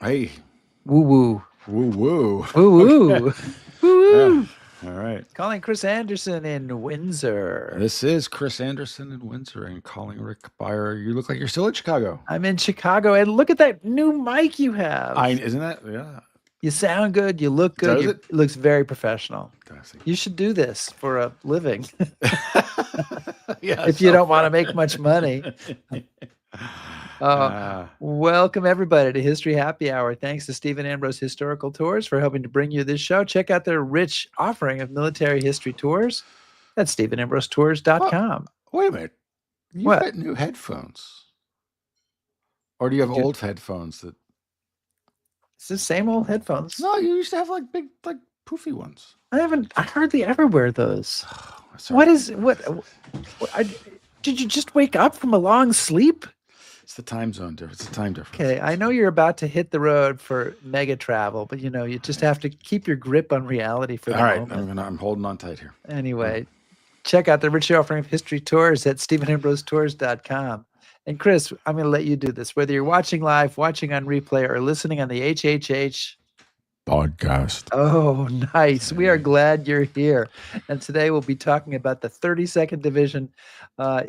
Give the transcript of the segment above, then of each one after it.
Hey, Woo woo. woo woo. Woo Okay. woo. Woo Yeah. woo. All right. Calling Chris Anderson in Windsor. This is Chris Anderson in Windsor and calling Rick Byer. You look like you're still in Chicago. I'm in Chicago, and look at that new mic you have. Isn't that? Yeah. You sound good. You look good. Does It it? looks very professional. Does You should do this for a living it? Yeah. if you So don't want to far. make much money. Uh, uh, Welcome everybody to History Happy Hour. Thanks to Stephen Ambrose Historical Tours for helping to bring you this show. Check out their rich offering of military history tours at well, StephenAmbroseTours.com. wait a minute. You've What? got new headphones, or do you have Did you, old headphones that? it's the same old headphones. No, you used to have like big, like poofy ones. I hardly ever wear those. Sorry. Did you just wake up from a long sleep? It's the time zone difference. It's the time difference. Okay, I know you're about to hit the road for mega travel, but you just have to keep your grip on reality for the All right, moment. I'm holding on tight here. Anyway, check out the rich offering of history tours at StephenAmbroseTours.com. And Chris, I'm going to let you do this. Whether you're watching live, watching on replay, or listening on the HHH Podcast. Oh, nice. We are glad you're here. And today we'll be talking about the 32nd Division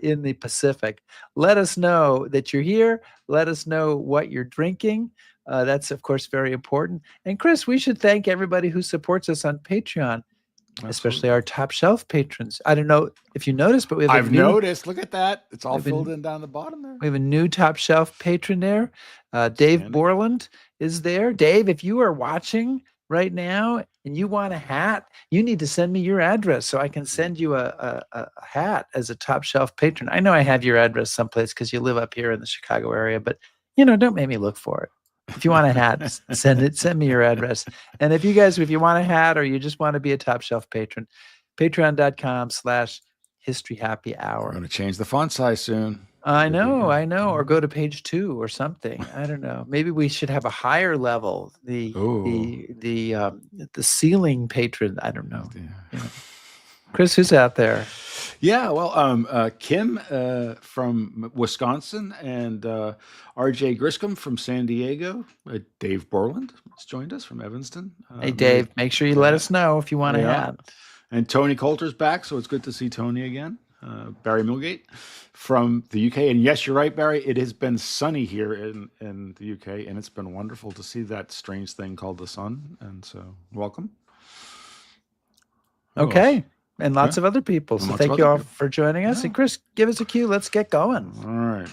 in the Pacific. Let us know that you're here. Let us know what you're drinking. That's, of course, very important. And Chris, we should thank everybody who supports us on Patreon, especially our top shelf patrons. I don't know if you noticed, but we have I've noticed. Look at that. It's all filled in down the bottom there. We have a new top shelf patron there. Dave Borland is there. Dave, if you are watching right now and you want a hat, you need to send me your address so I can send you a hat as a top shelf patron. I know I have your address someplace because you live up here in the Chicago area, but don't make me look for it. If you want a hat, send me your address. And if you want a hat or you just want to be a top shelf patron, patreon.com/History Happy Hour. We're going to change the font size soon. I know. Or go to page 2 or something. I don't know. Maybe we should have a higher level. The ceiling patron. I don't know. Chris, who's out there? Yeah, well, Kim from Wisconsin and R.J. Griscom from San Diego. Dave Borland has joined us from Evanston. Hey, Dave, make sure you let us know if you want a hat. And Tony Coulter's back, so it's good to see Tony again. Barry Milgate from the UK. And yes, you're right, Barry. It has been sunny here in the UK, and it's been wonderful to see that strange thing called the sun. And so, welcome. Okay. And lots of other people. So thank you all for joining us. And Chris, give us a cue. Let's get going. All right.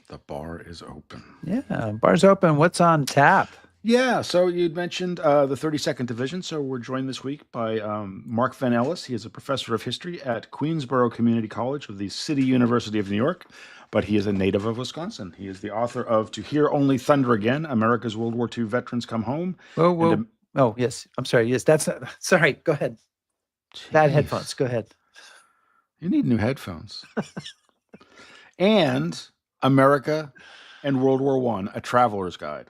The bar is open. Yeah, bar's open. What's on tap? Yeah, so you'd mentioned the 32nd Division. So we're joined this week by Mark Van Ellis. He is a professor of history at Queensborough Community College of the City University of New York, but he is a native of Wisconsin. He is the author of To Hear Only Thunder Again, America's World War II Veterans Come Home. Whoa. Oh, yes. I'm sorry. Yes, sorry. Go ahead. Jeez. Bad headphones. Go ahead. You need new headphones. And America and World War I, A Traveler's Guide.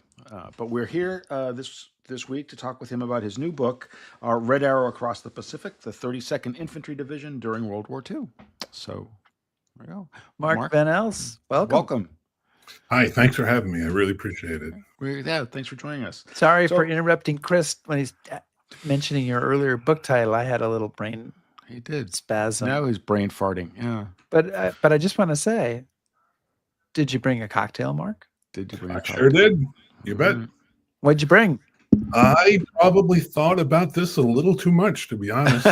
But we're here this week to talk with him about his new book, Red Arrow Across the Pacific, the 32nd Infantry Division during World War II. So there we go. Mark Van Ells, welcome. Hi, thanks for having me. I really appreciate it. Yeah, thanks for joining us. Sorry for interrupting Chris when he's mentioning your earlier book title. I had a little brain spasm. Now he's brain farting, yeah. But I just want to say, did you bring a cocktail, Mark? Did you bring a cocktail? Sure did. You bet. What'd you bring? I probably thought about this a little too much, to be honest.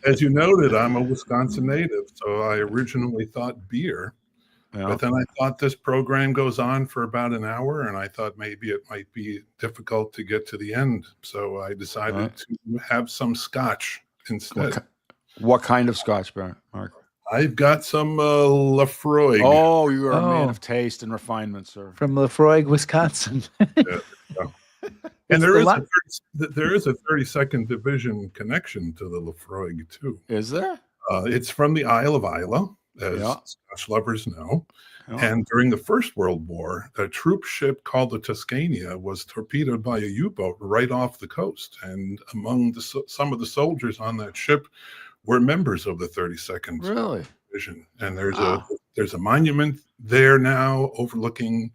As you noted, I'm a Wisconsin native, so I originally thought beer. Yeah. But then I thought this program goes on for about an hour, and I thought maybe it might be difficult to get to the end. So I decided to have some scotch instead. What kind of scotch, Mark? I've got some Lafroig. Oh, you are a man of taste and refinement, sir. From Lafroig, Wisconsin. And there is a 32nd Division connection to the Lafroig, too. Is there? It's from the Isle of Isla. as Yeah. Scotch lovers know. Yeah. And during the First World War, a troop ship called the Tuscania was torpedoed by a U-boat right off the coast. And among some of the soldiers on that ship were members of the 32nd Really? Division. And Wow. there's a monument there now overlooking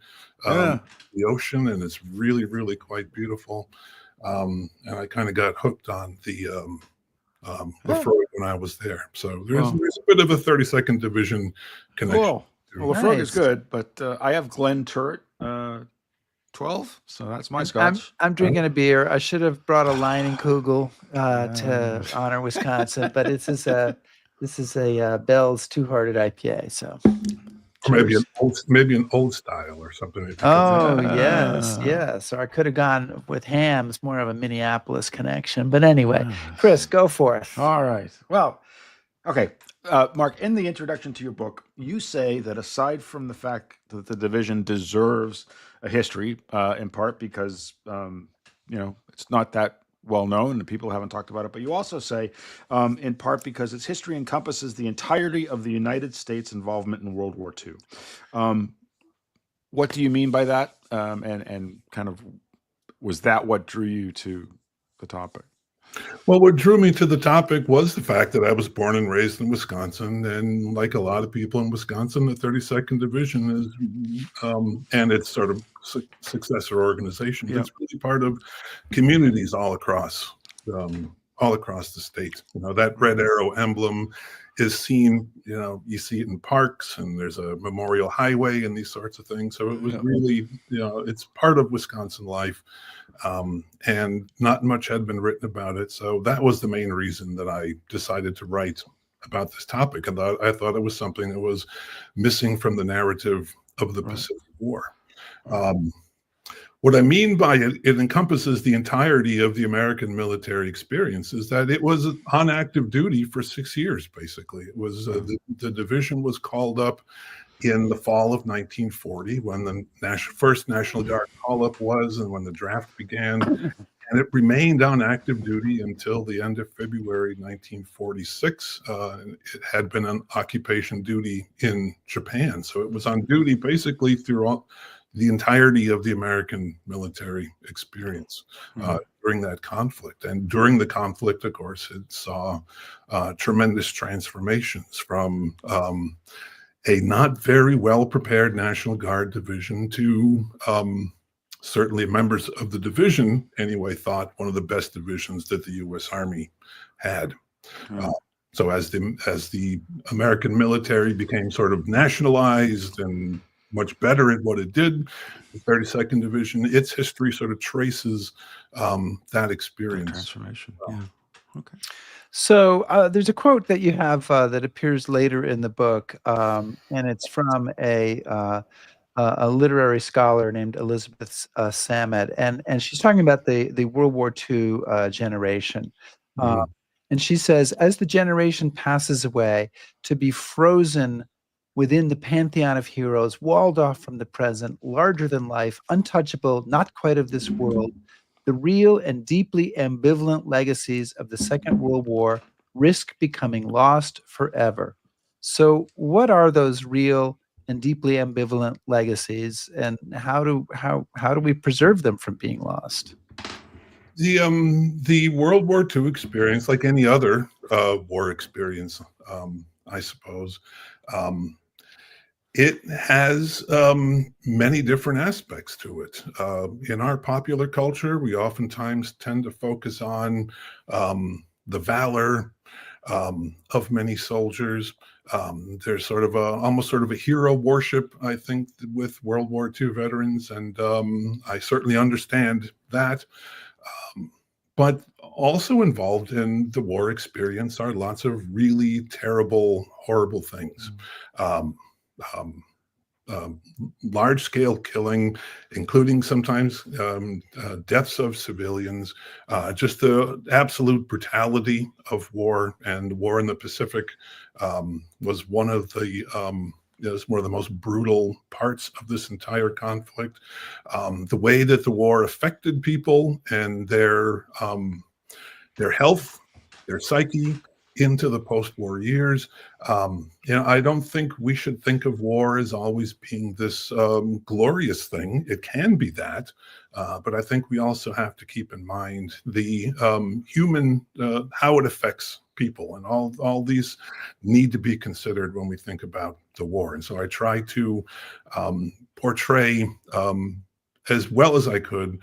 Yeah. the ocean, and it's really, really quite beautiful. And I kind of got hooked on the Lefroy when I was there. So there's a bit of a 32nd Division connection. Cool. Well, Lefroy is Nice. good, but I have Glen Turret 12, so that's my Scotch. I'm drinking a beer. I should have brought a Leinenkugel to honor Wisconsin, but this is a Bell's Two Hearted IPA. So, Or maybe cheers. an old style or something. Oh yes. So I could have gone with Ham's, more of a Minneapolis connection. But anyway, Chris, go for it. All right. Well, okay. Mark, in the introduction to your book, you say that aside from the fact that the division deserves a history, in part because it's not that well known and people haven't talked about it, but you also say, in part because its history encompasses the entirety of the United States involvement in World War II. What do you mean by that? And kind of, was that what drew you to the topic? Well, what drew me to the topic was the fact that I was born and raised in Wisconsin, and like a lot of people in Wisconsin, the 32nd Division is, and its sort of successor organization, it's really part of communities all across the state. That red arrow emblem is seen, you see it in parks, and there's a memorial highway and these sorts of things. So it was really, it's part of Wisconsin life. And not much had been written about it. So that was the main reason that I decided to write about this topic. And I thought it was something that was missing from the narrative of the Pacific War. What I mean by it encompasses the entirety of the American military experience, is that it was on active duty for 6 years, basically. It was the division was called up in the fall of 1940 when the first National Guard call-up was, and when the draft began. And it remained on active duty until the end of February 1946. It had been on occupation duty in Japan. So it was on duty basically throughout the entirety of the American military experience during that conflict. And during the conflict, of course, it saw tremendous transformations from a not very well prepared National Guard division to certainly members of the division anyway thought one of the best divisions that the U.S. Army had. So as the American military became sort of nationalized and much better at what it did, the 32nd Division, its history sort of traces that experience. Transformation. Okay. So there's a quote that you have that appears later in the book, and it's from a literary scholar named Elizabeth Samet, and she's talking about the World War II generation. And she says, as the generation passes away, to be frozen within the pantheon of heroes, walled off from the present, larger than life, untouchable, not quite of this world, the real and deeply ambivalent legacies of the Second World War risk becoming lost forever. So what are those real and deeply ambivalent legacies, and how do we preserve them from being lost? The World War II experience, like any other war experience, I suppose, it has many different aspects to it. In our popular culture, we oftentimes tend to focus on the valor of many soldiers. There's sort of almost sort of a hero worship, I think, with World War II veterans, and I certainly understand that. But also involved in the war experience are lots of really terrible, horrible things. Large-scale killing, including sometimes deaths of civilians, just the absolute brutality of war. And war in the Pacific was one of the most brutal parts of this entire conflict. The way that the war affected people and their health, their psyche, into the post-war years. I don't think we should think of war as always being this glorious thing. It can be that, but I think we also have to keep in mind the human, how it affects people, and all these need to be considered when we think about the war. And so I try to portray as well as I could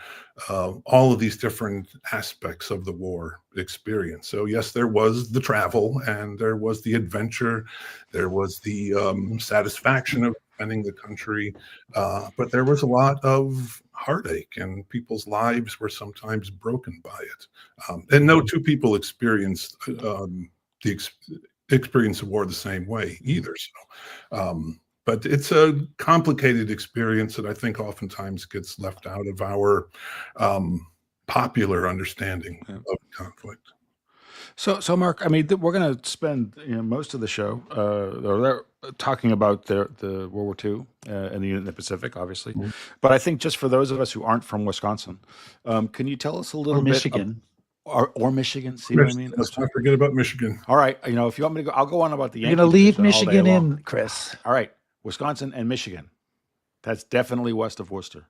all of these different aspects of the war experience. So yes, there was the travel, and there was the adventure, there was the satisfaction of defending the country, but there was a lot of heartache, and people's lives were sometimes broken by it. And no two people experienced the experience of war the same way either. So but it's a complicated experience that I think oftentimes gets left out of our popular understanding of conflict. So Mark, I mean, we're going to spend most of the show talking about the World War II and the unit in the Pacific, obviously. Mm-hmm. But I think just for those of us who aren't from Wisconsin, can you tell us a little bit? Michigan. Or Michigan, see what I mean? Let's not forget about Michigan. All right, if you want me to go, I'll go on about the Yankees. You're going to leave Michigan in, Chris. All right. Wisconsin and Michigan. That's definitely west of Worcester.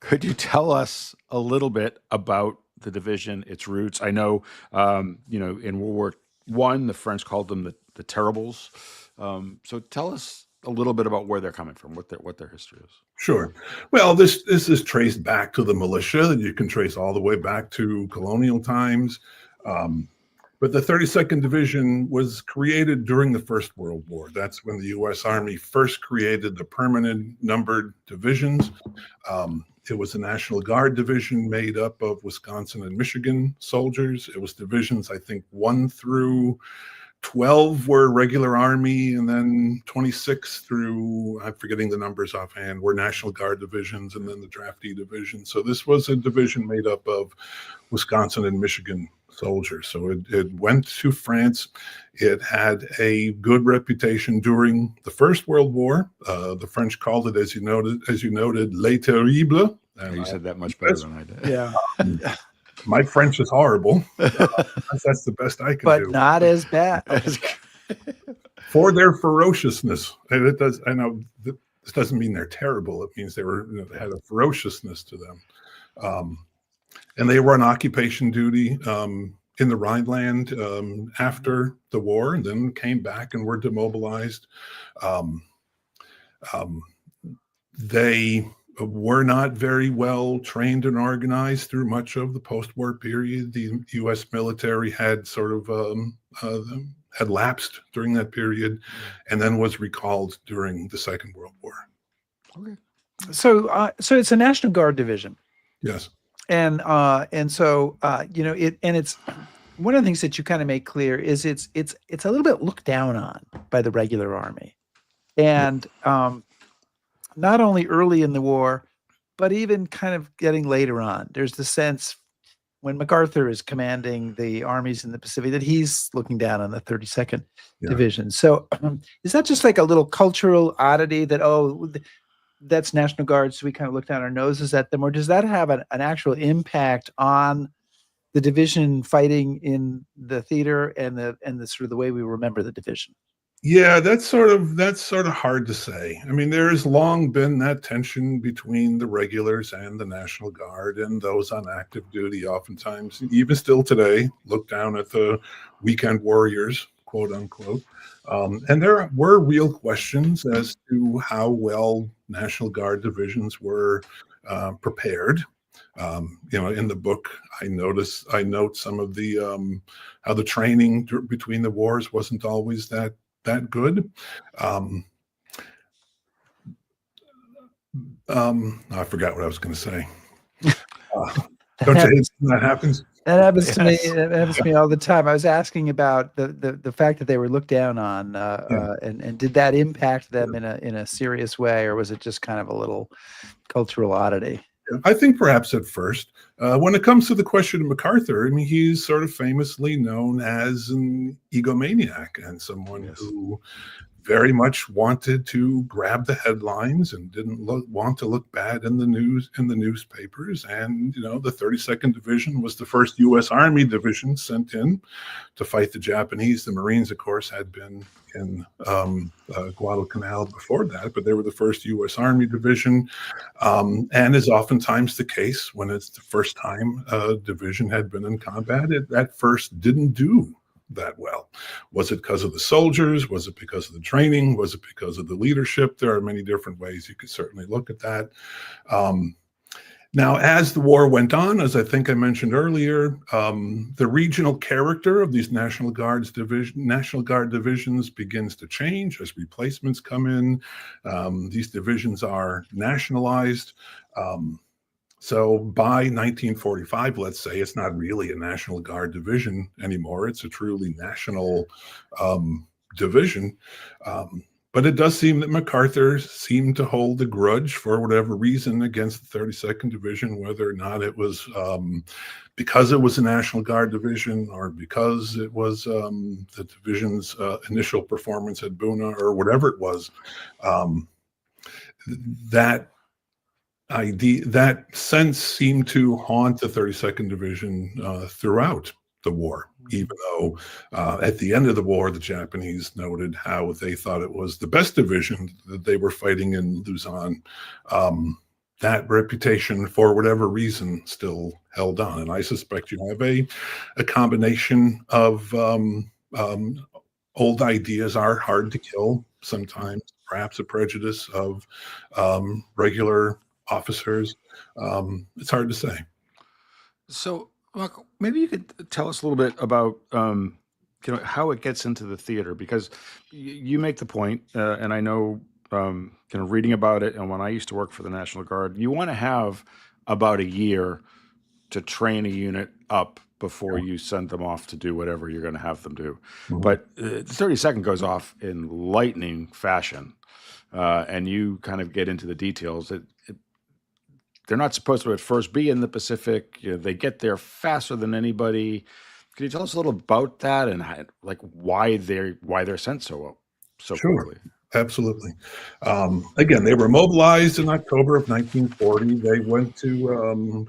Could you tell us a little bit about the division, its roots? I know, in World War I, the French called them the Terribles. So tell us a little bit about where they're coming from, what their history is. Sure. Well, this is traced back to the militia. You can trace all the way back to colonial times. But the 32nd Division was created during the First World War. That's when the U.S. Army first created the permanent numbered divisions. It was a National Guard division made up of Wisconsin and Michigan soldiers. It was divisions, I think, 1 through 12 were regular Army, and then 26 through, I'm forgetting the numbers offhand, were National Guard divisions, and then the draftee division. So this was a division made up of Wisconsin and Michigan soldiers. So it went to France. It had a good reputation during the First World War. The French called it, as you noted, Les Terribles. You said that much better than I did. Yeah. My French is horrible. That's the best I can do. But not as bad. For their ferociousness. And it does. I know this doesn't mean they're terrible. It means they had a ferociousness to them. And they were on occupation duty in the Rhineland after the war, and then came back and were demobilized. They were not very well trained and organized through much of the post-war period. The U.S. military had sort of had lapsed during that period, and then was recalled during the Second World War. Okay. So it's a National Guard division. Yes. And so it's one of the things that you kind of make clear is it's a little bit looked down on by the regular Army, and not only early in the war, but even kind of getting later on. There's the sense when MacArthur is commanding the armies in the Pacific that he's looking down on the 32nd Division. So is that just like a little cultural oddity that that's National Guard, so we kind of look down our noses at them, or does that have an actual impact on the division fighting in the theater and the sort of the way we remember the division? Yeah, that's sort of hard to say. I mean, there has long been that tension between the regulars and the National Guard, and those on active duty oftentimes, even still today, look down at the weekend warriors, quote unquote. And there were real questions as to how well National Guard divisions were prepared. In the book, I note some of the how the training between the wars wasn't always that good. I forgot what I was going to say. Don't you hate when that happens? That happens to me. That happens to me all the time. I was asking about the fact that they were looked down on, and did that impact them in a serious way, or was it just kind of a little cultural oddity? I think perhaps at first, When it comes to the question of MacArthur, I mean, he's sort of famously known as an egomaniac and someone who very much wanted to grab the headlines and didn't want to look bad in the newspapers. And the 32nd Division was the first U.S. Army division sent in to fight the Japanese. The Marines, of course, had been in Guadalcanal before that, but they were the first U.S. Army division. And is oftentimes the case when it's the first time a division had been in combat, it at first didn't do that well. Was it because of the soldiers? Was it because of the training? Was it because of the leadership? There are many different ways you could certainly look at that. Now, as the war went on, as I think I mentioned earlier, the regional character of these National Guard divisions begins to change as replacements come in. These divisions are nationalized. So by 1945, let's say, it's not really a National Guard division anymore. It's a truly national division. But it does seem that MacArthur seemed to hold a grudge for whatever reason against the 32nd Division, whether or not it was because it was a National Guard division or because it was the division's initial performance at Buna or whatever it was. That sense seemed to haunt the 32nd Division throughout the war, even though at the end of the war, the Japanese noted how they thought it was the best division that they were fighting in Luzon. That reputation, for whatever reason, still held on. And I suspect you have a combination of old ideas are hard to kill sometimes, perhaps a prejudice of regular officers. It's hard to say. So, Mark, maybe you could tell us a little bit about how it gets into the theater, because you make the point, and I know reading about it, and when I used to work for the National Guard, you want to have about a year to train a unit up before you send them off to do whatever you're going to have them do. Mm-hmm. But the 32nd goes off in lightning fashion, and you kind of get into the details. They're not supposed to at first be in the Pacific. They get there faster than anybody. Can you tell us a little about that and why they're sent so quickly? Absolutely. Again, they were mobilized in October of 1940. They went to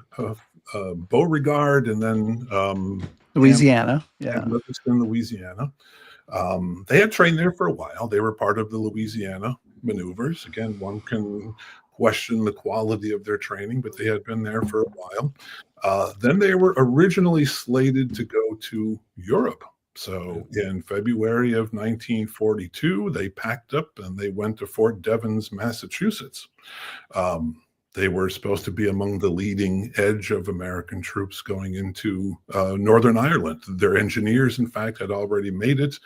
Beauregard and then Louisiana. Livingston, Louisiana. They had trained there for a while. They were part of the Louisiana maneuvers. Again, one can question the quality of their training, but they had been there for a while. Then they were originally slated to go to Europe. So in February of 1942, they packed up and they went to Fort Devens, Massachusetts. They were supposed to be among the leading edge of American troops going into Northern Ireland. Their engineers, in fact, had already made it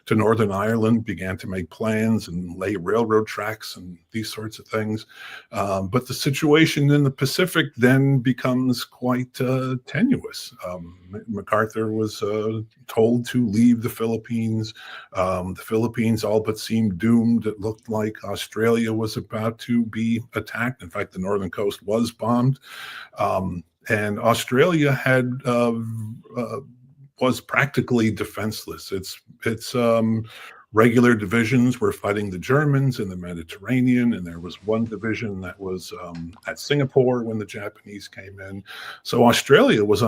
to Northern Ireland, began to make plans and lay railroad tracks and these sorts of things. But the situation in the Pacific then becomes quite tenuous. MacArthur was told to leave the Philippines. The Philippines all but seemed doomed. It looked like Australia was about to be attacked. In fact, the northern coast was bombed. And Australia had was practically defenseless. Its regular divisions were fighting the Germans in the Mediterranean, and there was one division that was at Singapore when the Japanese came in. So Australia was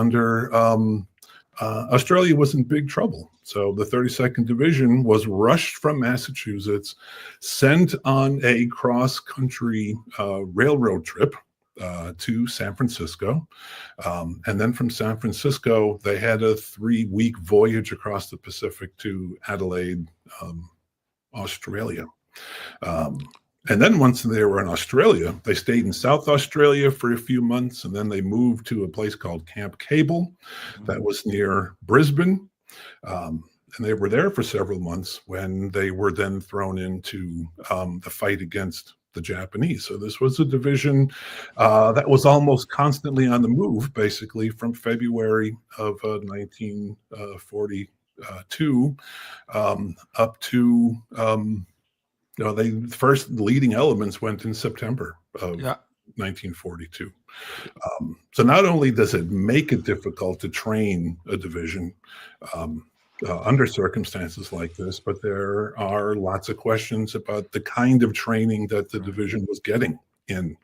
Australia was in big trouble. So the 32nd Division was rushed from Massachusetts, sent on a cross-country railroad trip to San Francisco. And then from San Francisco, they had a 3-week voyage across the Pacific to Adelaide, Australia. And then once they were in Australia, they stayed in South Australia for a few months, and then they moved to a place called Camp Cable that was near Brisbane. And they were there for several months when they were then thrown into the fight against the Japanese. So this was a division that was almost constantly on the move, basically from February of 1942 up to the first leading elements went in September of 1942. So not only does it make it difficult to train a division under circumstances like this, but there are lots of questions about the kind of training that the division was getting in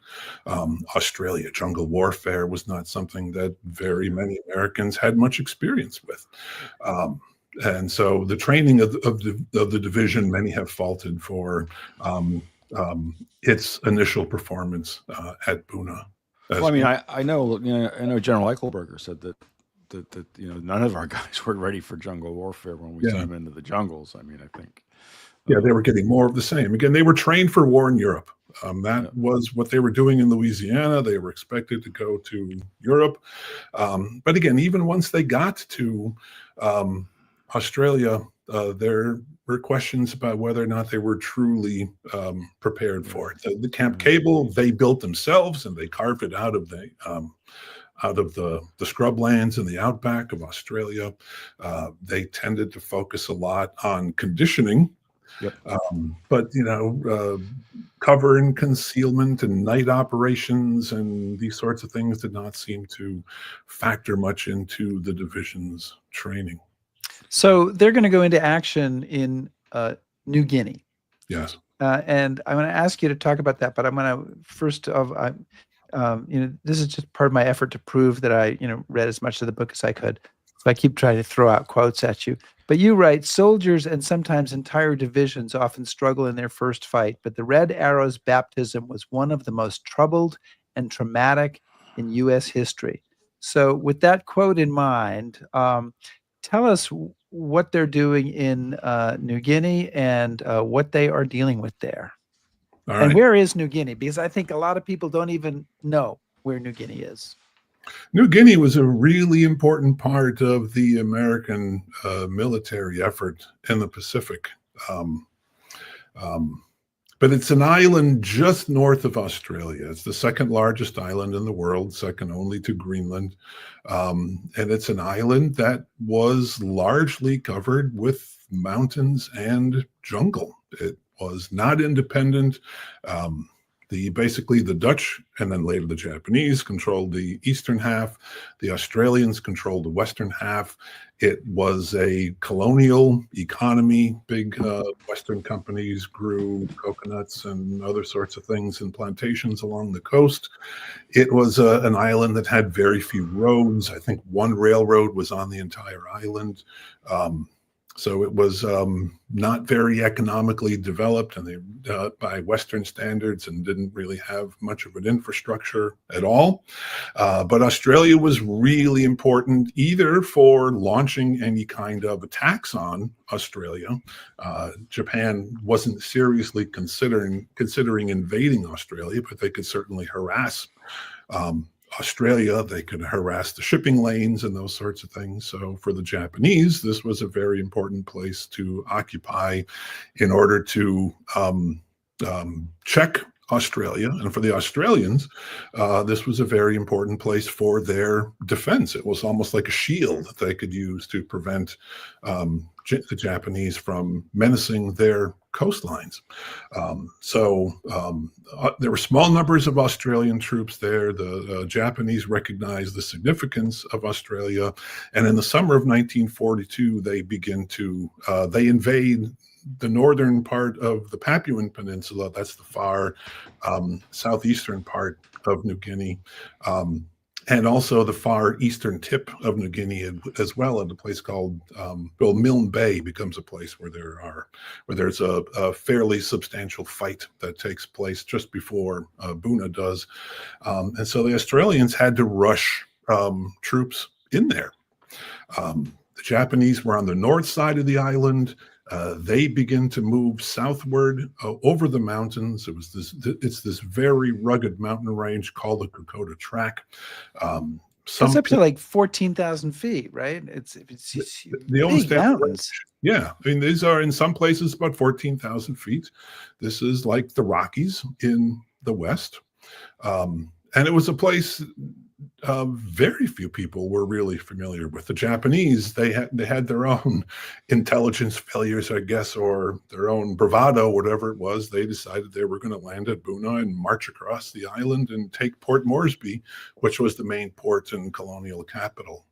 Australia. Jungle warfare was not something that very many Americans had much experience with. And so the training of the division, many have faulted for its initial performance at Buna. Well, I mean, I know General Eichelberger said that none of our guys were ready for jungle warfare when we sent them into the jungles. I mean, I think. Yeah, they were getting more of the same. Again, they were trained for war in Europe. That was what they were doing in Louisiana. They were expected to go to Europe. But again, even once they got to Australia, there were questions about whether or not they were truly prepared for it. The Camp Cable, they built themselves, and they carved it out of the scrublands in the outback of Australia. They tended to focus a lot on conditioning. But cover and concealment and night operations and these sorts of things did not seem to factor much into the division's training. So they're going to go into action in New Guinea. Yes. And I want to ask you to talk about that, but I'm going to first of, this is just part of my effort to prove that I, read as much of the book as I could. So I keep trying to throw out quotes at you. But you write, soldiers and sometimes entire divisions often struggle in their first fight, but the Red Arrow's baptism was one of the most troubled and traumatic in U.S. history. So with that quote in mind, tell us what they're doing in New Guinea and what they are dealing with there. All right. And where is New Guinea? Because I think a lot of people don't even know where New Guinea is. New Guinea was a really important part of the American military effort in the Pacific. But it's an island just north of Australia. It's the second largest island in the world, second only to Greenland. And it's an island that was largely covered with mountains and jungle. It was not independent. Basically the Dutch and then later the Japanese controlled the eastern half. The Australians controlled the western half. It was a colonial economy. Big Western companies grew coconuts and other sorts of things in plantations along the coast. It was an island that had very few roads. I think one railroad was on the entire island. So it was not very economically developed, and they by Western standards, and didn't really have much of an infrastructure at all. But Australia was really important, either for launching any kind of attacks on Australia. Japan wasn't seriously considering invading Australia, but they could certainly harass Australia. They could harass the shipping lanes and those sorts of things. So for the Japanese, this was a very important place to occupy in order to check Australia. And for the Australians, this was a very important place for their defense. It was almost like a shield that they could use to prevent the Japanese from menacing their coastlines. There were small numbers of Australian troops there. The Japanese recognized the significance of Australia. And in the summer of 1942, they invade the northern part of the Papuan Peninsula. That's the far southeastern part of New Guinea. And also the far eastern tip of New Guinea as well, at a place called Milne Bay becomes a place where there's a fairly substantial fight that takes place just before Buna does. And so the Australians had to rush troops in there. The Japanese were on the north side of the island. They begin to move southward over the mountains. It's this very rugged mountain range called the Kokoda Track. It's up to like 14,000 feet, right? It's the big mountains. Yeah, I mean, these are in some places about 14,000 feet. This is like the Rockies in the west. And it was a place very few people were really familiar with. The Japanese, they had their own intelligence failures, I guess, or their own bravado, whatever it was. They decided they were going to land at Buna and march across the island and take Port Moresby, which was the main port and colonial capital.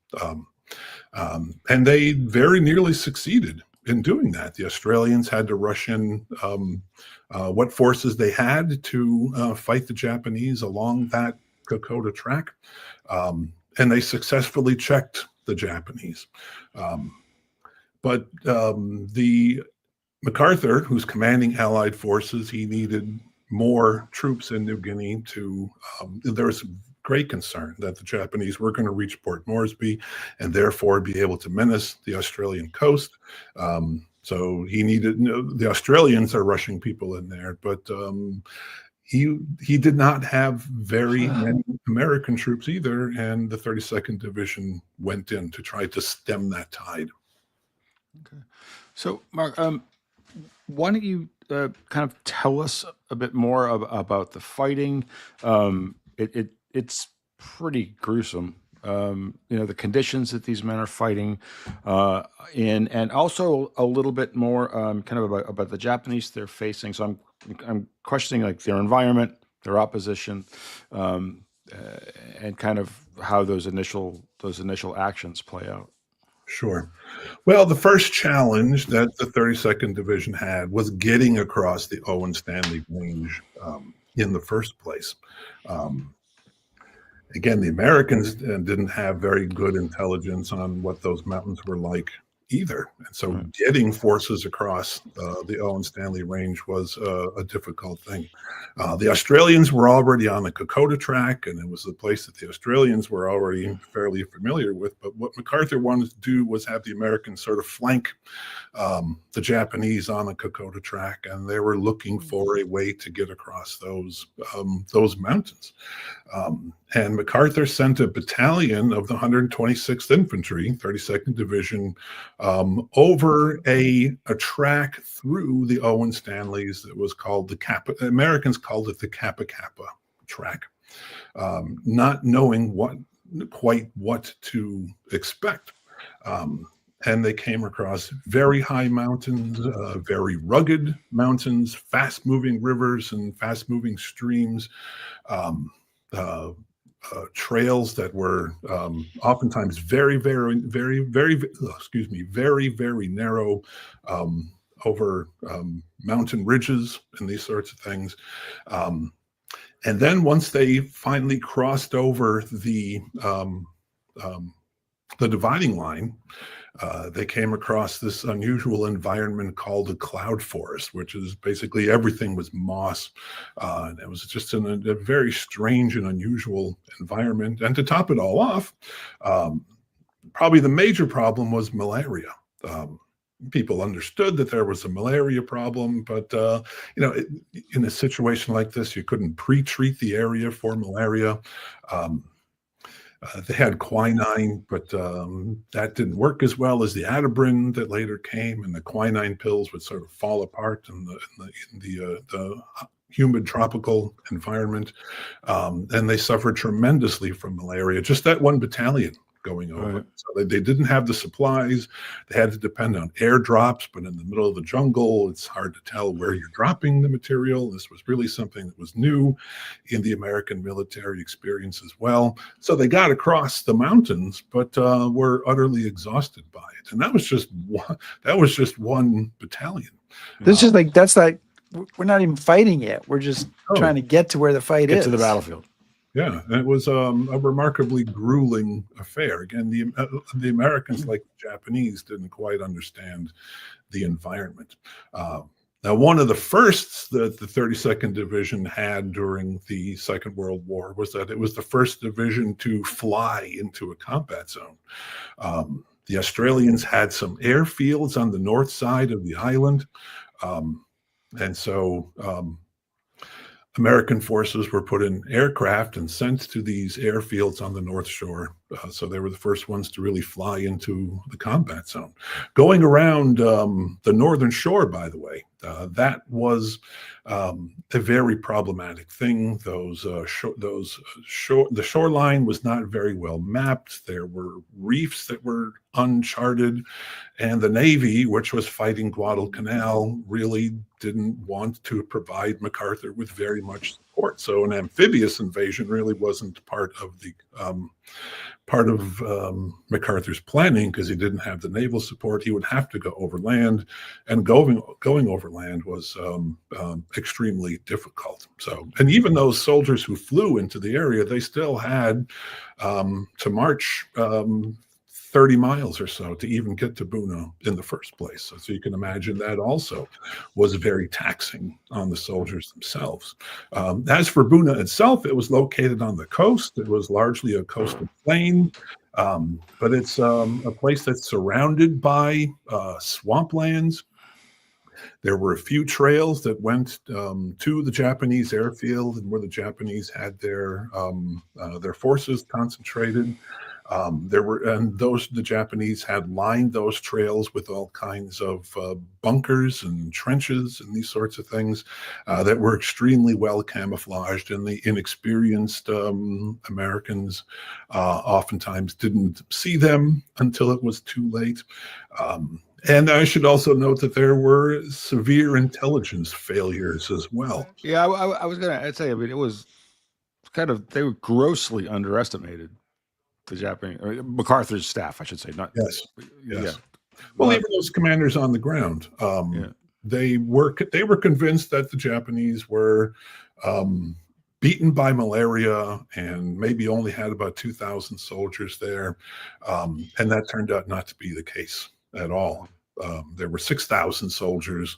And they very nearly succeeded in doing that. The Australians had to rush in what forces they had to fight the Japanese along that Kokoda track. And they successfully checked the Japanese. But the MacArthur, who's commanding Allied forces, he needed more troops in New Guinea to, there was great concern that the Japanese were going to reach Port Moresby and therefore be able to menace the Australian coast. So he needed, the Australians are rushing people in there, but he did not have very many American troops either, and the 32nd Division went in to try to stem that tide. Okay. So, Mark, why don't you kind of tell us a bit more about the fighting? It's pretty gruesome. The conditions that these men are fighting in, and also a little bit more kind of about the Japanese they're facing. So I'm questioning like their environment, their opposition, and kind of how those initial actions play out. Sure. Well, the first challenge that the 32nd Division had was getting across the Owen Stanley Range in the first place. Again, the Americans didn't have very good intelligence on what those mountains were like either. And so getting forces across the Owen Stanley Range was a difficult thing. The Australians were already on the Kokoda track, and it was the place that the Australians were already fairly familiar with. But what MacArthur wanted to do was have the Americans sort of flank the Japanese on the Kokoda track, and they were looking for a way to get across those mountains. And MacArthur sent a battalion of the 126th Infantry, 32nd Division, over a track through the Owen Stanleys that was called the Kappa. Americans called it the Kappa Kappa track, not knowing quite what to expect. And they came across very high mountains, very rugged mountains, fast-moving rivers and fast-moving streams, trails that were oftentimes very, very, very, very, very, very narrow over mountain ridges and these sorts of things. And then once they finally crossed over the dividing line, they came across this unusual environment called a cloud forest, which is basically everything was moss. And it was just in a very strange and unusual environment. And to top it all off, probably the major problem was malaria. People understood that there was a malaria problem, but in a situation like this, you couldn't pre-treat the area for malaria. They had quinine, but that didn't work as well as the Attabrin that later came, and the quinine pills would sort of fall apart in the humid tropical environment, and they suffered tremendously from malaria. Just that one battalion going over. Right. So they didn't have the supplies. They had to depend on airdrops, but in the middle of the jungle, it's hard to tell where you're dropping the material. This was really something that was new in the American military experience as well. So they got across the mountains, but were utterly exhausted by it. And that was just one battalion. This is like, that's like, we're not even fighting yet. We're just trying to get to where the fight is. Get to the battlefield. Yeah, and it was a remarkably grueling affair. Again, the Americans, like the Japanese, didn't quite understand the environment. Now, one of the firsts that the 32nd Division had during the Second World War was that it was the first division to fly into a combat zone. The Australians had some airfields on the north side of the island, and so American forces were put in aircraft and sent to these airfields on the North Shore So they were the first ones to really fly into the combat zone. Going around the northern shore, by the way, that was a very problematic thing. The shoreline was not very well mapped. There were reefs that were uncharted, and the Navy, which was fighting Guadalcanal, really didn't want to provide MacArthur with very much support. So an amphibious invasion really wasn't part of MacArthur's planning, because he didn't have the naval support. He would have to go overland, and going overland was extremely difficult. So, and even those soldiers who flew into the area, they still had to march 30 miles or so to even get to Buna in the first place. So you can imagine that also was very taxing on the soldiers themselves. As for Buna itself, it was located on the coast. It was largely a coastal plain, but it's a place that's surrounded by swamplands. There were a few trails that went to the Japanese airfield, and where the Japanese had their forces concentrated. The Japanese had lined those trails with all kinds of bunkers and trenches and these sorts of things that were extremely well camouflaged, and the inexperienced Americans oftentimes didn't see them until it was too late. And I should also note that there were severe intelligence failures as well. Yeah, I was going to say, I mean, it was they were grossly underestimated. The Japanese, or MacArthur's staff, I should say, not. Yes. Yeah. Well, even those commanders on the ground, they were convinced that the Japanese were beaten by malaria and maybe only had about 2,000 soldiers there, and that turned out not to be the case at all. There were 6,000 soldiers,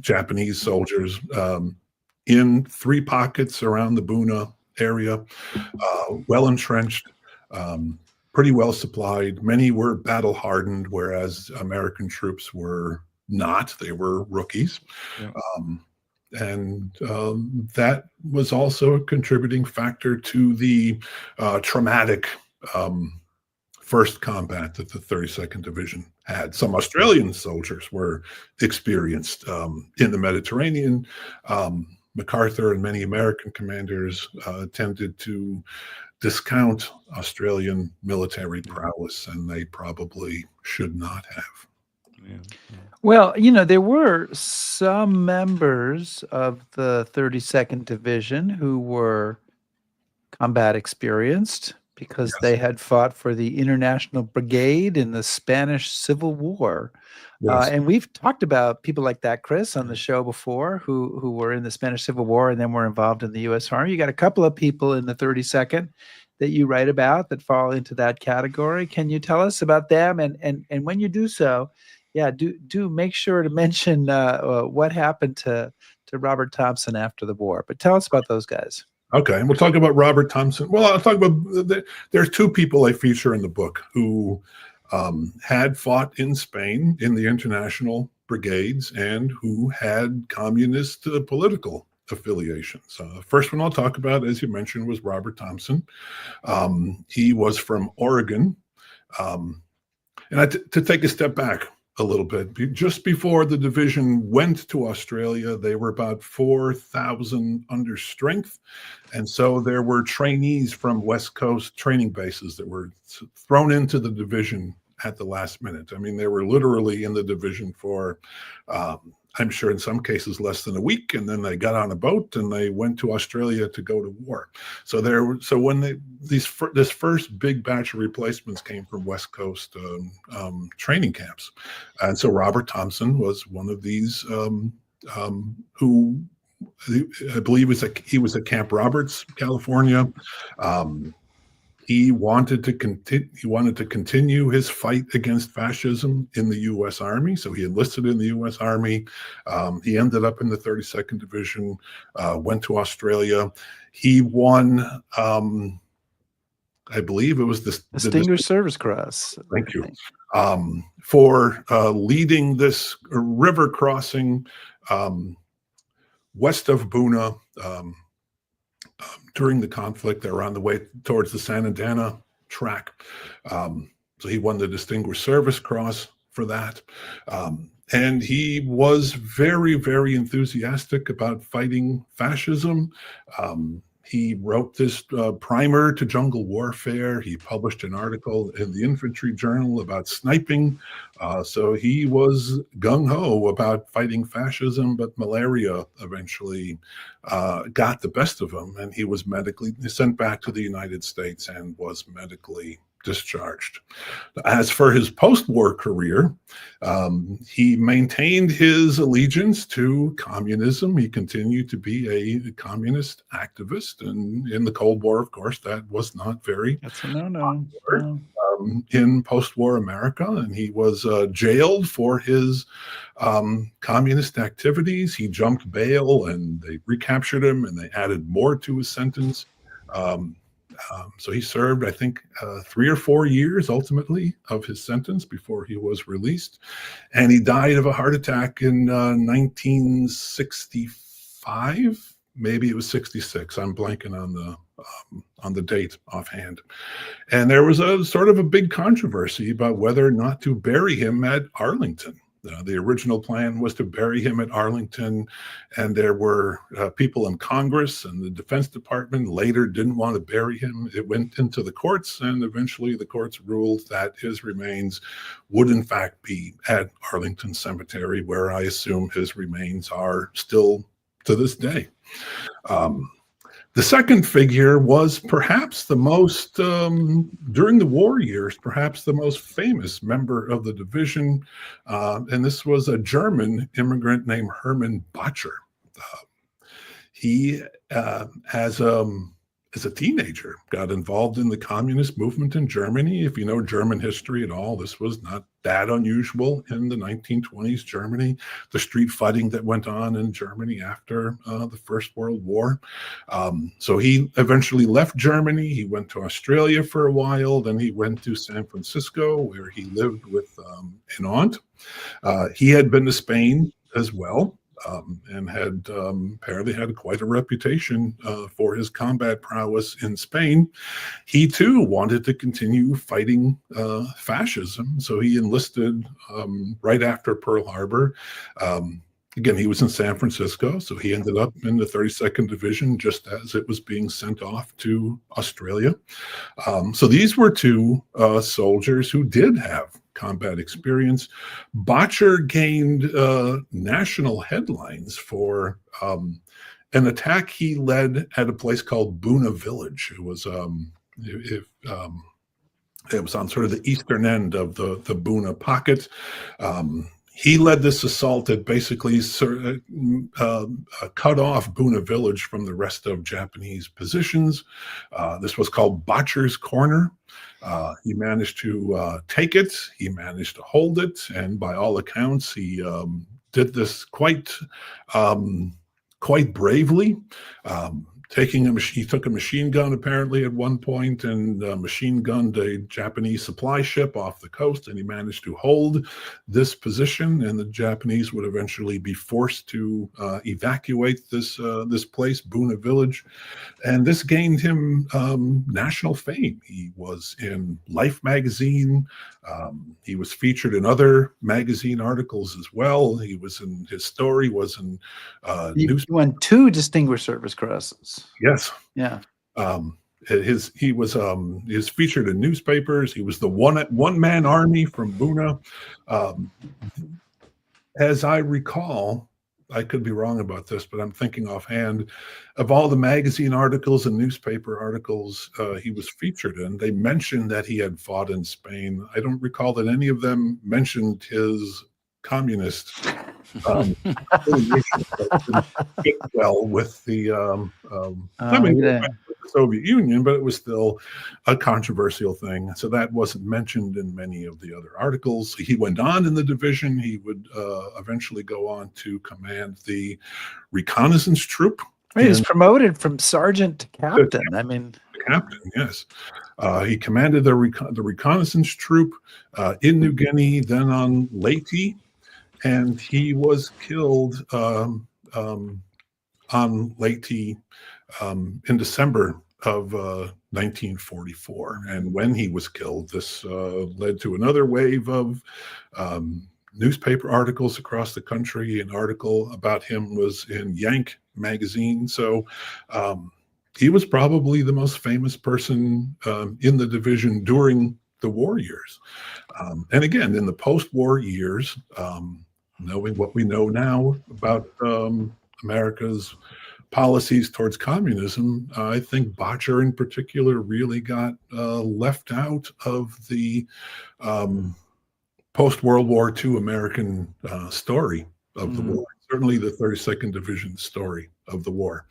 Japanese soldiers, in 3 pockets around the Buna area, well entrenched, pretty well supplied. Many were battle hardened, whereas American troops were not. They were rookies. Yeah. And that was also a contributing factor to the traumatic first combat that the 32nd Division had. Some Australian soldiers were experienced in the Mediterranean. MacArthur and many American commanders tended to discount Australian military prowess, and they probably should not have. Yeah. Well, there were some members of the 32nd Division who were combat experienced, because they had fought for the International Brigade in the Spanish Civil War. Yes. And we've talked about people like that, Chris, on the show before, who were in the Spanish Civil War and then were involved in the U.S. Army. You got a couple of people in the 32nd that you write about that fall into that category. Can you tell us about them? And when you do so, do make sure to mention what happened to Robert Thompson after the war. But tell us about those guys. Okay, and we'll talk about Robert Thompson. Well, I'll talk about there's 2 people I feature in the book who had fought in Spain in the international brigades and who had communist political affiliations. The first one I'll talk about, as you mentioned, was Robert Thompson. He was from Oregon. And to take a step back a little bit, just before the division went to Australia, they were about 4,000 under strength. And so there were trainees from West Coast training bases that were thrown into the division at the last minute. I mean, they were literally in the division for, I'm sure in some cases less than a week, and then they got on a boat and they went to Australia to go to war. So when this first big batch of replacements came from West Coast training camps, and so Robert Thompson was one of these who I believe he was at Camp Roberts, California. He wanted to continue his fight against fascism in the U.S. Army, so he enlisted in the U.S. Army. He ended up in the 32nd Division, went to Australia. He won, I believe it was the Distinguished Service Cross. Thank you. For leading this river crossing west of Buna, during the conflict. They were on the way towards the Sanandana track. So he won the Distinguished Service Cross for that. And he was very, very enthusiastic about fighting fascism. He wrote this primer to jungle warfare. He published an article in the Infantry Journal about sniping. So he was gung-ho about fighting fascism, but malaria eventually got the best of him, and he was medically sent back to the United States and was medically discharged. As for his post-war career, he maintained his allegiance to communism. He continued to be a communist activist, and in the Cold War, of course, that was not very That's a no-no. in post-war America, and he was jailed for his communist activities. He jumped bail, and they recaptured him, and they added more to his sentence. So he served, I think, 3 or 4 years ultimately of his sentence before he was released. And he died of a heart attack in 1965. Maybe it was 66. I'm blanking on the date offhand. And there was a sort of a big controversy about whether or not to bury him at Arlington. The original plan was to bury him at Arlington, and there were people in Congress and the Defense Department later didn't want to bury him. It went into the courts, and eventually the courts ruled that his remains would in fact be at Arlington Cemetery, where I assume his remains are still to this day. The second figure was perhaps the most, during the war years, perhaps the most famous member of the division. And this was a German immigrant named Hermann Bacher. He, as a teenager, got involved in the communist movement in Germany. If you know German history at all, this was not that unusual in the 1920s Germany, the street fighting that went on in Germany after the First World War. So he eventually left Germany. He went to Australia for a while. Then he went to San Francisco, where he lived with an aunt. He had been to Spain as well. And had apparently had quite a reputation for his combat prowess in Spain. He too wanted to continue fighting fascism, so he enlisted right after Pearl Harbor. Again, he was in San Francisco, so he ended up in the 32nd Division just as it was being sent off to Australia. So these were two soldiers who did have combat experience. Bacher gained national headlines for an attack he led at a place called Boona Village. It was it was on sort of the eastern end of the Boona pocket. He led this assault that basically cut off Boona Village from the rest of Japanese positions. This was called Bacher's Corner. He managed to take it. He managed to hold it, and by all accounts, he did this quite bravely. He took a machine gun apparently at one point and machine gunned a Japanese supply ship off the coast, and he managed to hold this position, and the Japanese would eventually be forced to evacuate this place, Boona Village, and this gained him national fame. He was in Life magazine. He was featured in other magazine articles as well. His story was in He won 2 Distinguished Service Crosses. Yes. Yeah. He was featured in newspapers. He was the one-man army from Boona. As I recall, I could be wrong about this, but I'm thinking offhand, of all the magazine articles and newspaper articles he was featured in, they mentioned that he had fought in Spain. I don't recall that any of them mentioned his communist affiliation that didn't fit well with the Soviet Union, but it was still a controversial thing. So that wasn't mentioned in many of the other articles. He went on in the division. He would eventually go on to command the reconnaissance troop. He was promoted from sergeant to captain. Captain, yes. He commanded the reconnaissance troop in New Guinea, then on Leyte, and he was killed on Lake T in December of 1944. And when he was killed, this led to another wave of newspaper articles across the country. An article about him was in Yank magazine. So he was probably the most famous person in the division during the war years. And again, in the post-war years, knowing what we know now about America's policies towards communism, I think Botcher in particular really got left out of the post-World War II American story of the war, certainly the 32nd Division story of the war.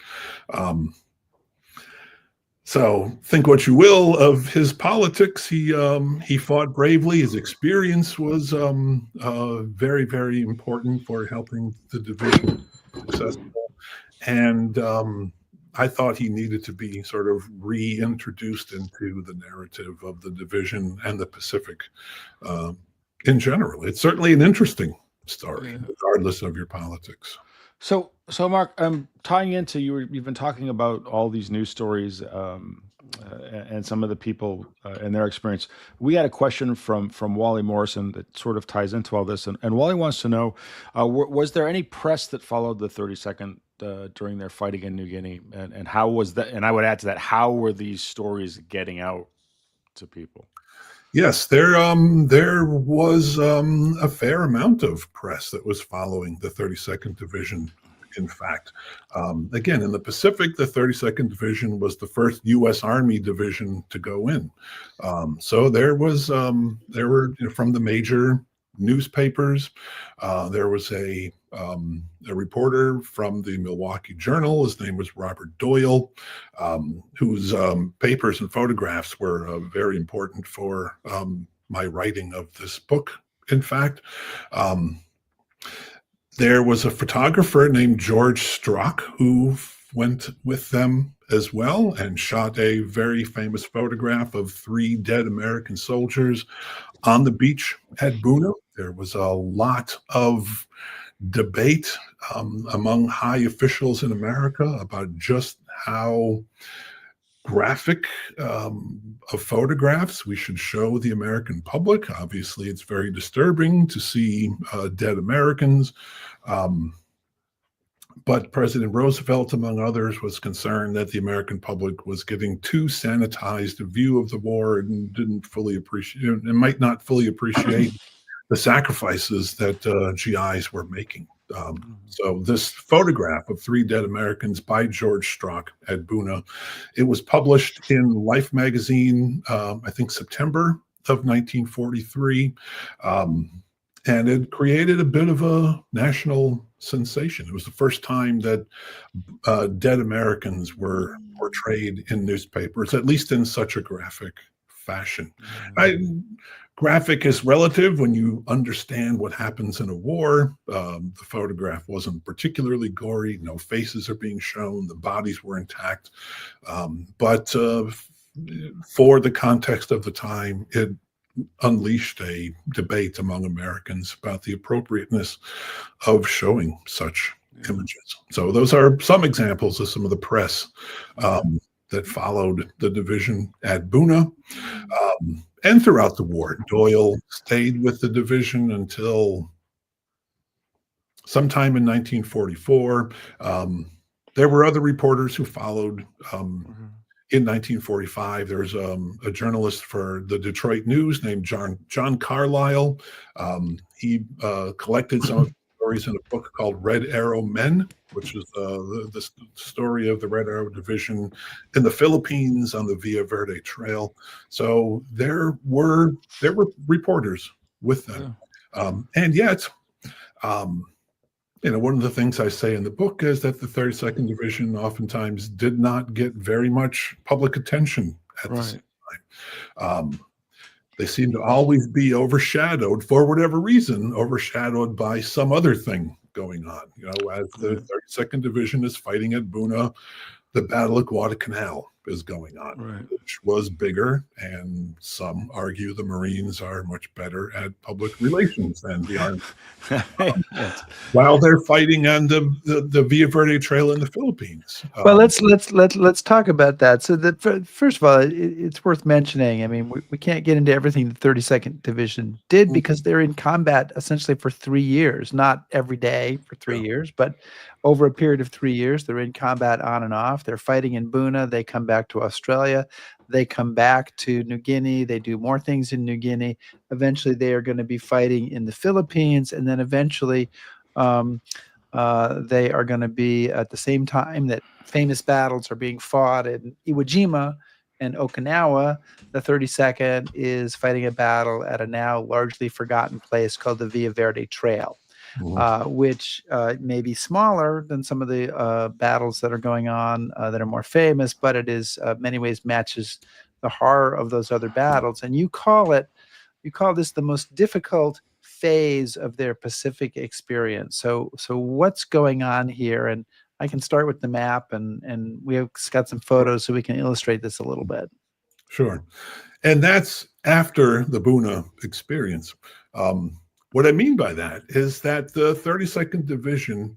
So think what you will of his politics. He fought bravely. His experience was very, very important for helping the division be successful. And I thought he needed to be sort of reintroduced into the narrative of the division and the Pacific in general. It's certainly an interesting story, regardless of your politics. So Mark, tying into you've been talking about all these news stories and some of the people and their experience. We had a question from Wally Morrison that sort of ties into all this, and Wally wants to know: was there any press that followed the 32nd during their fighting in New Guinea, and how was that? And I would add to that: how were these stories getting out to people? Yes, there was a fair amount of press that was following the 32nd Division. In fact, again, in the Pacific, the 32nd Division was the first U.S. Army division to go in. So there were from the major newspapers. There was a reporter from the Milwaukee Journal. His name was Robert Doyle, whose papers and photographs were very important for my writing of this book. In fact, there was a photographer named George Strock who went with them as well and shot a very famous photograph of 3 dead American soldiers on the beach at Buna. There was a lot of debate among high officials in America about just how graphic of photographs we should show the American public. Obviously, it's very disturbing to see dead Americans. But President Roosevelt, among others, was concerned that the American public was getting too sanitized a view of the war and didn't fully appreciate, and might not fully appreciate the sacrifices that GIs were making. So this photograph of 3 dead Americans by George Strock at Buna, it was published in Life magazine, I think September of 1943. And it created a bit of a national sensation. It was the first time that dead Americans were portrayed in newspapers, at least in such a graphic fashion. Graphic is relative when you understand what happens in a war. The photograph wasn't particularly gory. No faces are being shown. The bodies were intact. But for the context of the time, it unleashed a debate among Americans about the appropriateness of showing such images. So those are some examples of some of the press that followed the division at Buna. And throughout the war, Doyle stayed with the division until sometime in 1944. There were other reporters who followed. In 1945, there's a journalist for the Detroit News named John Carlisle. He collected some of the stories in a book called Red Arrow Men, which is the story of the Red Arrow Division in the Philippines on the Villa Verde Trail. So there were reporters with them, and yet. One of the things I say in the book is that the 32nd Division oftentimes did not get very much public attention at the same time. They seem to always be overshadowed, for whatever reason, overshadowed by some other thing going on. As the 32nd Division is fighting at Buna, the Battle of Guadalcanal is going on, Right. which was bigger. And some argue the Marines are much better at public relations than the Army. Yes. While they're fighting on the Villa Verde Trail in the Philippines. Well, let's talk about that. So first of all, it's worth mentioning. I mean, we can't get into everything the 32nd Division did because they're in combat essentially for 3 years, not every day for 3 years, but over a period of 3 years, they're in combat on and off. They're fighting in Buna. They come back to Australia. They come back to New Guinea. They do more things in New Guinea. Eventually, they are going to be fighting in the Philippines, and then eventually. They are going to be at the same time that famous battles are being fought in Iwo Jima and Okinawa. The 32nd is fighting a battle at a now largely forgotten place called the Villa Verde Trail, which may be smaller than some of the battles that are going on that are more famous, but it is many ways matches the horror of those other battles. And you call this the most difficult phase of their Pacific experience. So what's going on here? And I can start with the map, and we have got some photos so we can illustrate this a little bit. Sure. And that's after the Buna experience. What I mean by that is that the 32nd Division,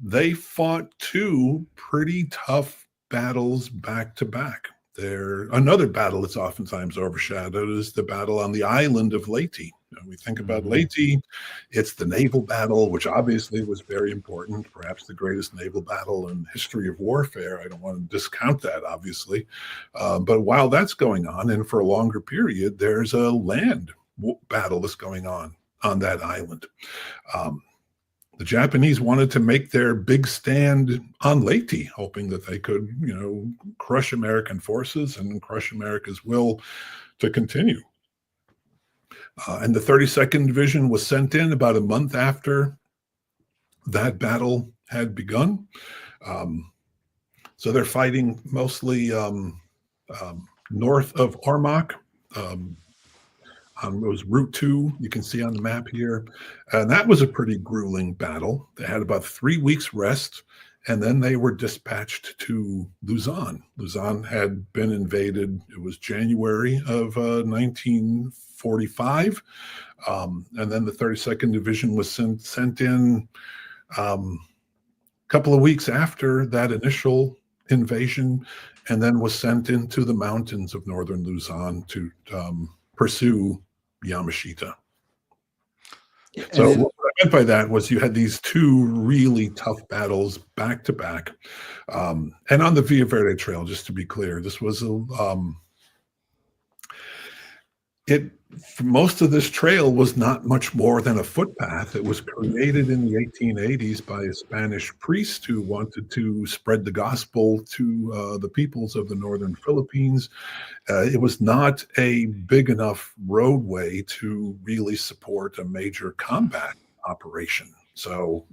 they fought 2 pretty tough battles back to back. Another battle that's oftentimes overshadowed is the battle on the island of Leyte. We think about Leyte, it's the naval battle, which obviously was very important, perhaps the greatest naval battle in the history of warfare. I don't want to discount that, obviously. But while that's going on, and for a longer period, there's a land battle that's going on that island. The Japanese wanted to make their big stand on Leyte, hoping that they could, crush American forces and crush America's will to continue. And the 32nd Division was sent in about a month after that battle had begun. So they're fighting mostly north of Armagh. It was Route 2, you can see on the map here. And that was a pretty grueling battle. They had about 3 weeks rest, and then they were dispatched to Luzon. Luzon had been invaded. It was January of 1945. And then the 32nd Division was sent in a couple of weeks after that initial invasion, and then was sent into the mountains of northern Luzon to pursue Yamashita. So what I meant by that was you had these 2 really tough battles back to back. And on the Villa Verde Trail, just to be clear, this was most of this trail was not much more than a footpath. It was created in the 1880s by a Spanish priest who wanted to spread the gospel to the peoples of the northern Philippines. It was not a big enough roadway to really support a major combat operation. So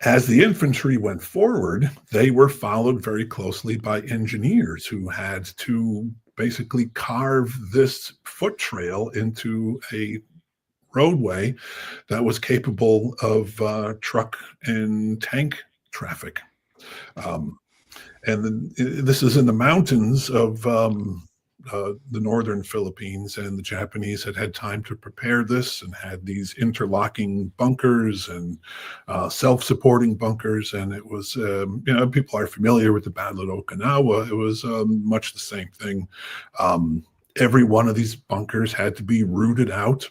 as the infantry went forward, they were followed very closely by engineers who had to basically carve this foot trail into a roadway that was capable of truck and tank traffic. And this is in the mountains of the northern Philippines, and the Japanese had time to prepare this and had these interlocking bunkers and self-supporting bunkers. And it was, people are familiar with the Battle of Okinawa. It was much the same thing. Every one of these bunkers had to be rooted out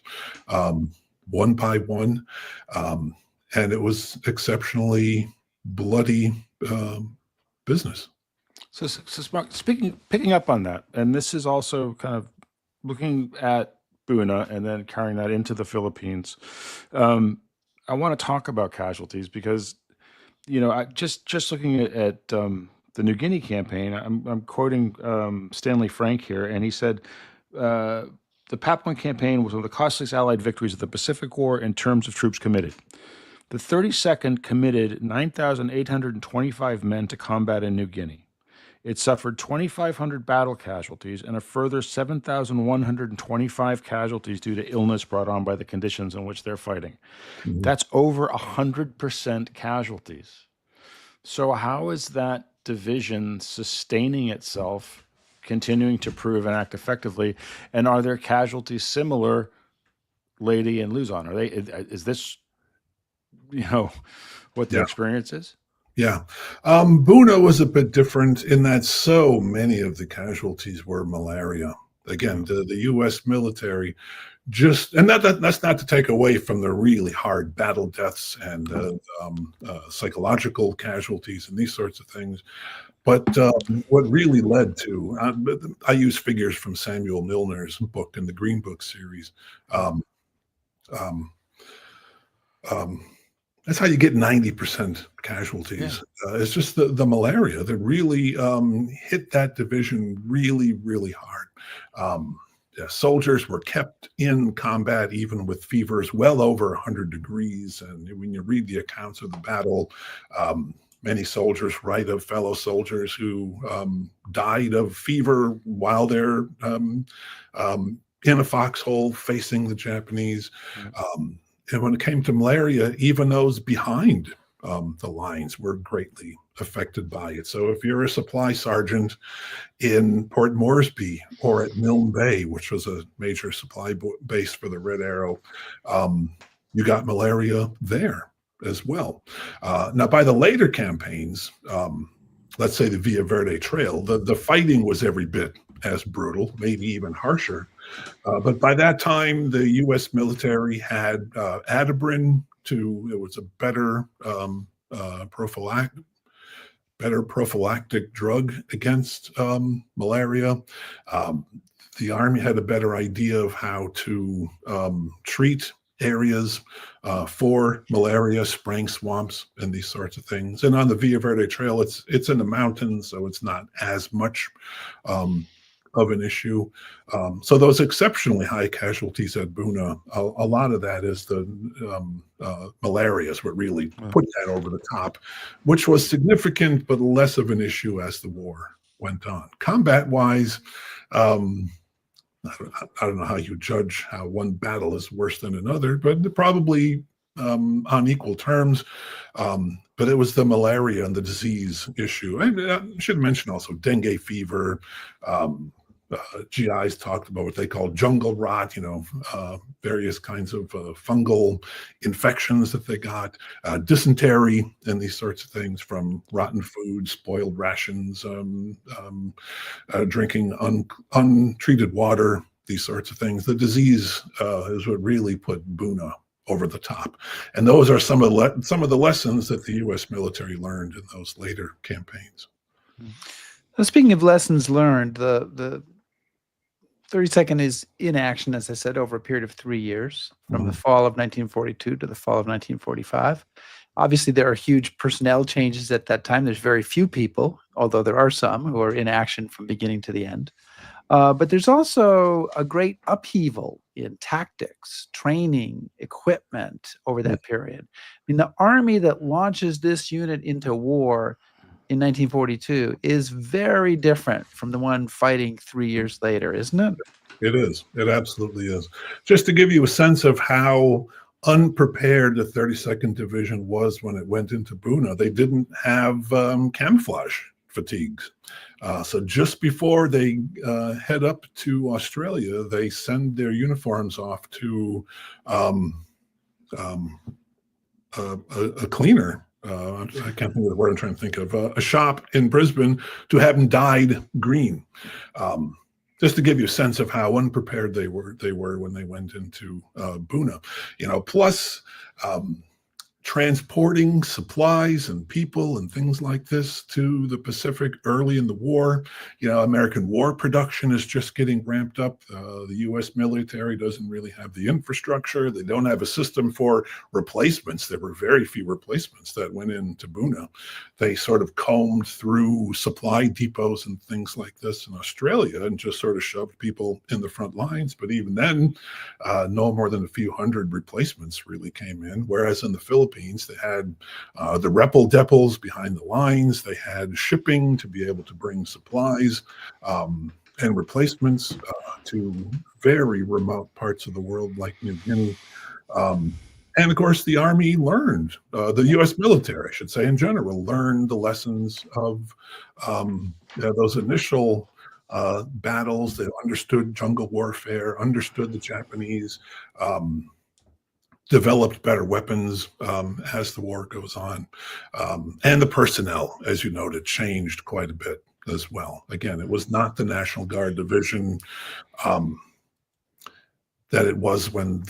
one by one. And it was exceptionally bloody business. So picking up on that, and this is also kind of looking at Buna and then carrying that into the Philippines. I want to talk about casualties because, I just looking at the New Guinea campaign, I'm quoting Stanley Frank here, and he said, the Papuan campaign was one of the costliest Allied victories of the Pacific War in terms of troops committed. The 32nd committed 9,825 men to combat in New Guinea. It suffered 2,500 battle casualties and a further 7,125 casualties due to illness brought on by the conditions in which they're fighting. That's over 100% casualties. So how is that division sustaining itself, continuing to prove and act effectively? And are there casualties similar, Lady and Luzon? Are they? Is this, what their experience is? Yeah. Buna was a bit different in that so many of the casualties were malaria. Again, the U.S. military and that's not to take away from the really hard battle deaths and psychological casualties and these sorts of things. But what really led to, I use figures from Samuel Milner's book in the Green Book series. That's how you get 90% casualties. Yeah. It's just the malaria that really hit that division really, really hard. Soldiers were kept in combat even with fevers well over 100 degrees. And when you read the accounts of the battle, many soldiers write of fellow soldiers who died of fever while they're in a foxhole facing the Japanese. And when it came to malaria, even those behind the lines were greatly affected by it. So if you're a supply sergeant in Port Moresby or at Milne Bay, which was a major supply base for the Red Arrow, you got malaria there as well. Now, by the later campaigns, let's say the Villa Verde Trail, the fighting was every bit as brutal, maybe even harsher. But by that time, the U.S. military had Adabrin. It was a better prophylactic drug against malaria. The Army had a better idea of how to treat areas for malaria, spraying swamps and these sorts of things. And on the Villa Verde Trail, it's in the mountains, so it's not as much of an issue. So those exceptionally high casualties at Buna, a lot of that is the malaria is what really put that over the top, which was significant, but less of an issue as the war went on. Combat-wise, I don't know how you judge how one battle is worse than another, but probably on equal terms. But it was the malaria and the disease issue. I should mention also dengue fever. GIs talked about what they call jungle rot, various kinds of fungal infections that they got, dysentery and these sorts of things from rotten food, spoiled rations, drinking untreated water, these sorts of things. The disease is what really put Buna over the top. And those are some of the lessons that the U.S. military learned in those later campaigns. Well, speaking of lessons learned, the 32nd is in action, as I said, over a period of 3 years, from the fall of 1942 to the fall of 1945. Obviously, there are huge personnel changes at that time. There's very few people, although there are some who are in action from beginning to the end. But there's also a great upheaval in tactics, training, equipment over that period. I mean, the army that launches this unit into war in 1942 is very different from the one fighting 3 years later, isn't it? It is. It absolutely is. Just to give you a sense of how unprepared the 32nd Division was when it went into Buna, they didn't have camouflage fatigues. So just before they head up to Australia, they send their uniforms off to a cleaner. I can't think of the word I'm trying to think of. A shop in Brisbane to have them dyed green, just to give you a sense of how unprepared they were when they went into Buna. Plus transporting supplies and people and things like this to the Pacific early in the war. American war production is just getting ramped up. The U.S. military doesn't really have the infrastructure. They don't have a system for replacements. There were very few replacements that went into Buna. They sort of combed through supply depots and things like this in Australia and just sort of shoved people in the front lines. But even then, no more than a few hundred replacements really came in. Whereas in the Philippines, they had the Repel depots behind the lines. They had shipping to be able to bring supplies and replacements to very remote parts of the world like New Guinea. And of course, the Army learned, the U.S. military, I should say, in general, learned the lessons of those initial battles. They understood jungle warfare, understood the Japanese, developed better weapons as the war goes on. And the personnel, as you noted, changed quite a bit as well. Again, it was not the National Guard division that it was when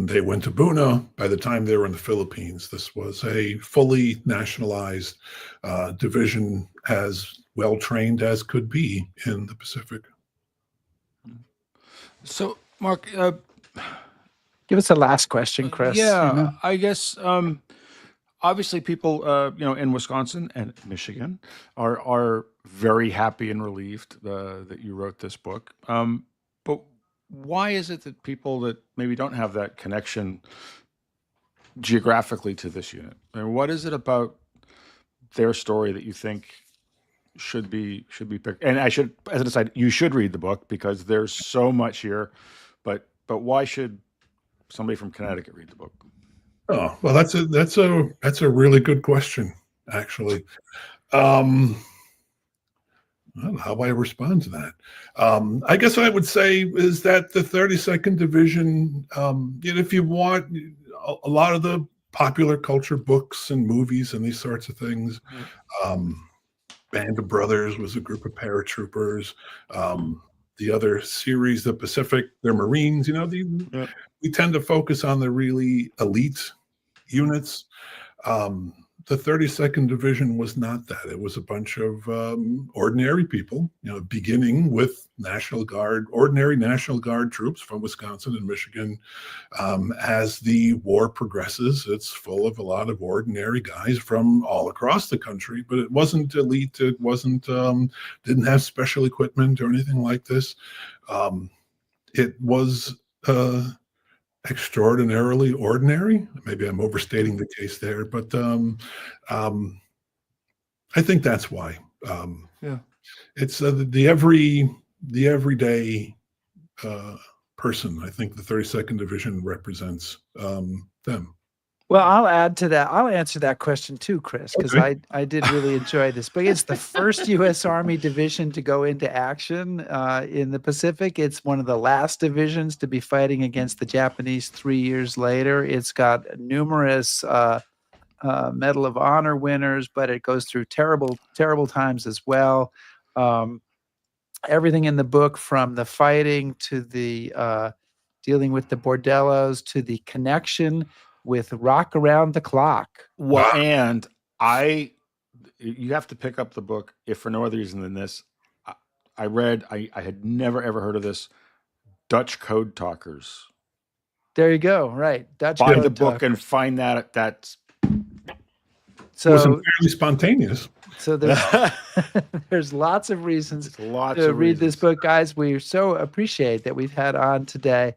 they went to Buna. By the time they were in the Philippines, this was a fully nationalized division, as well trained as could be in the Pacific. So, Mark, give us a last question, Chris. Yeah, I guess obviously people in Wisconsin and Michigan are very happy and relieved that you wrote this book. But why is it that people that maybe don't have that connection geographically to this unit, and what is it about their story that you think should be picked? And I should, as an aside, you should read the book because there's so much here. But why should somebody from Connecticut read the book? Oh, well, that's a really good question, actually. I don't know how I respond to that. I guess I would say is that the 32nd Division, if you want a lot of the popular culture books and movies and these sorts of things, Band of Brothers was a group of paratroopers. The other series, the Pacific, they're Marines. We tend to focus on the really elite units. The 32nd Division was not that. It was a bunch of ordinary people, beginning with ordinary National Guard troops from Wisconsin and Michigan. As the war progresses, it's full of a lot of ordinary guys from all across the country, but it wasn't elite. It wasn't, didn't have special equipment or anything like this. It was extraordinarily ordinary. Maybe I'm overstating the case there, but I think that's why. It's the everyday person. I think the 32nd Division represents them. Well, I'll add to that. I'll answer that question too, Chris, because Okay. I did really enjoy this book. It's the first U.S. Army division to go into action in the Pacific. It's one of the last divisions to be fighting against the Japanese 3 years later. It's got numerous Medal of Honor winners, but it goes through terrible, terrible times as well. Everything in the book, from the fighting to the dealing with the bordellos to the connection with Rock Around the Clock. Well, and you have to pick up the book if for no other reason than this. I had never ever heard of this, Dutch Code Talkers. There you go. Right. Dutch Buy Code the book Talkers. and find that. That's It was fairly spontaneous. So there's lots of reasons to read this book, guys. We so appreciate that we've had on today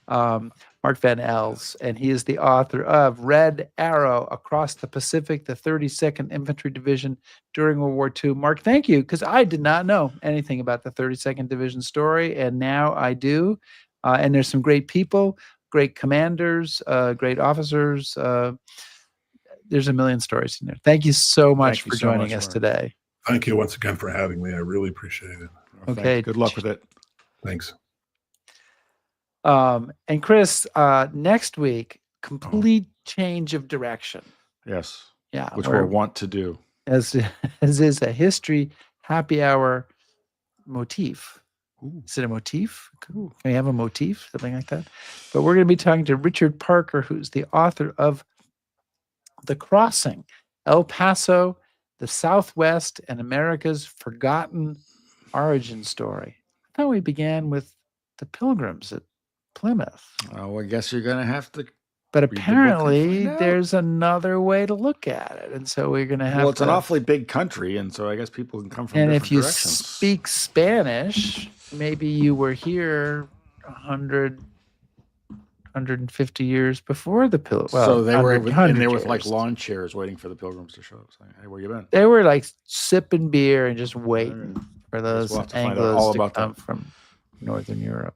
Mark Van Ells, and he is the author of Red Arrow Across the Pacific, the 32nd Infantry Division during World War II. Mark, thank you, because I did not know anything about the 32nd Division story, and now I do. And there's some great people, great commanders, great officers. There's a million stories in there. Thank you so much for joining us today. Thank you once again for having me. I really appreciate it. Okay. Good luck with it. Thanks. And Chris, next week, complete change of direction. Yes. Yeah. Which we'll want to do. As is a history happy hour motif. Ooh. Is it a motif? Can we have a motif? Something like that. But we're going to be talking to Richard Parker, who's the author of The Crossing, El Paso, the Southwest, and America's Forgotten Origin Story. I thought we began with the Pilgrims at Plymouth. Oh, I guess you're going to have to. But apparently there's another way to look at it. And so we're going to have it's an awfully big country, and so I guess people can come from and different if you directions. speak Spanish, maybe you were here 100, 150 years before the Pilgrims. Well, so they were there with years. like lawn chairs waiting for the Pilgrims to show up, saying, "Hey, where you been?" They were like sipping beer and just waiting for those we'll have to find out Anglos all to about come that. from Northern Europe.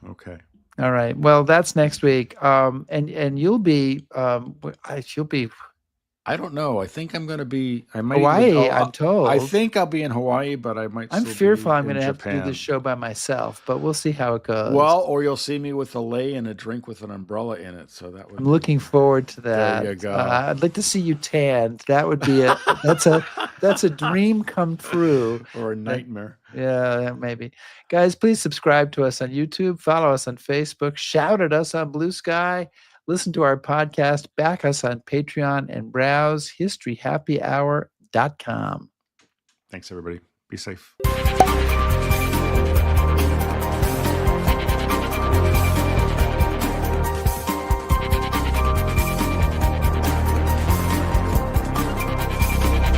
Okay. All right. Well, that's next week. And you'll be you'll be I don't know. I think I'm going to be. I might even. Hawaii, I'm I told. think I'll be in Hawaii, but I might I'm still fearful be I'm going in to have to do Japan. this show by myself, but we'll see how it goes. Well, or you'll see me with a lei and a drink with an umbrella in it. So that would. I'm looking forward to that. There you go. I'd like to see you tanned. That would be that's a dream come true. Or a nightmare. Yeah, maybe. Guys, please subscribe to us on YouTube, follow us on Facebook, shout at us on Blue Sky, listen to our podcast, back us on Patreon, and browse historyhappyhour.com. Thanks, everybody. Be safe.